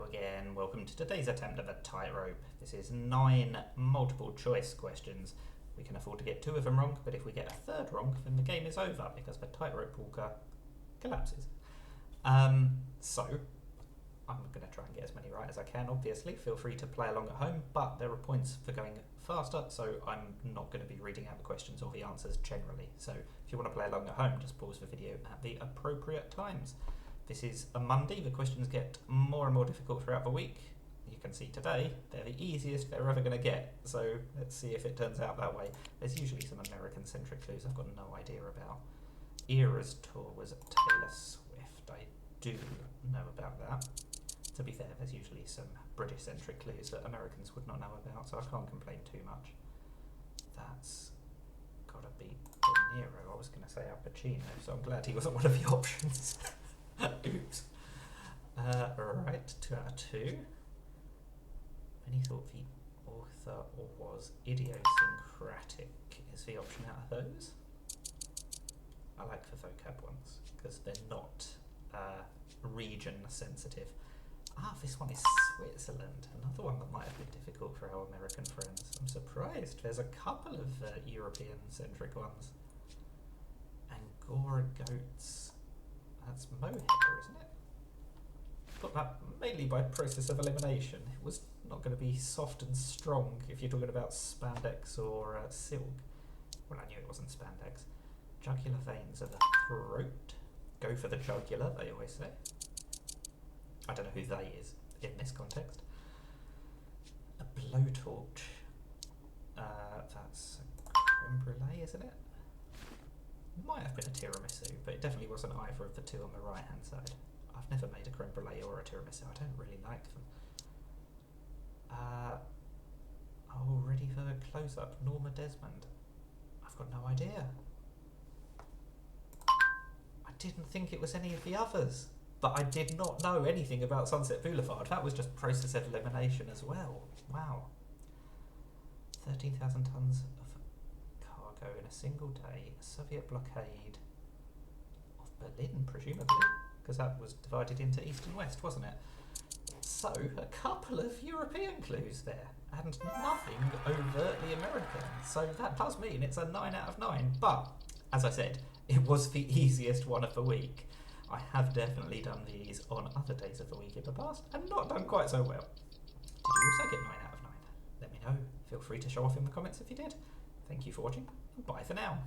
again, welcome to today's attempt of a tightrope. This is 9 multiple choice questions. We can afford to get 2 of them wrong, but if we get a third wrong, then the game is over because the tightrope walker collapses. So, I'm going to try and get as many right as I can, obviously. Feel free to play along at home, but there are points for going faster, so I'm not going to be reading out the questions or the answers generally. So if you want to play along at home, just pause the video at the appropriate times. This is a Monday. The questions get more and more difficult throughout the week. You can see today, they're the easiest they're ever going to get. So let's see if it turns out that way. There's usually some American-centric clues I've got no idea about. Era's tour was Taylor Swift. I do know about that. To be fair, there's usually some British-centric clues that Americans would not know about, so I can't complain too much. That's got to be De Niro. I was going to say Al Pacino, so I'm glad he wasn't one of the options. Oops. Right, 2 out of 2. Many thought the author was idiosyncratic. Is the option out of those? I like the vocab ones, because they're not region sensitive. This one is Switzerland. Another one that might have been difficult for our American friends. I'm surprised. There's a couple of European-centric ones. Angora goats. That's mohair, isn't it? Got that mainly by process of elimination. It was not going to be soft and strong if you're talking about spandex or silk. Well, I knew it wasn't spandex. Jugular veins of the throat. Go for the jugular, they always say. I don't know who they is in this context. A blowtorch. That's a creme brulee, isn't it? Might have been a tiramisu, but it definitely wasn't either of the two on the right hand side. I've never made a creme brulee or a tiramisu. I don't really like them. Ready for the close-up. Norma Desmond. I've got no idea. I didn't think it was any of the others. But I did not know anything about Sunset Boulevard. That was just process of elimination as well. Wow. 13,000 tons of cargo in a single day. A Soviet blockade of Berlin, presumably, because that was divided into east and west, wasn't it? So, a couple of European clues there, and nothing overtly American. So that does mean it's a 9 out of 9. But, as I said, it was the easiest one of the week. I have definitely done these on other days of the week in the past and not done quite so well. Did you also get 9 out of 9? Let me know. Feel free to show off in the comments if you did. Thank you for watching, and bye for now.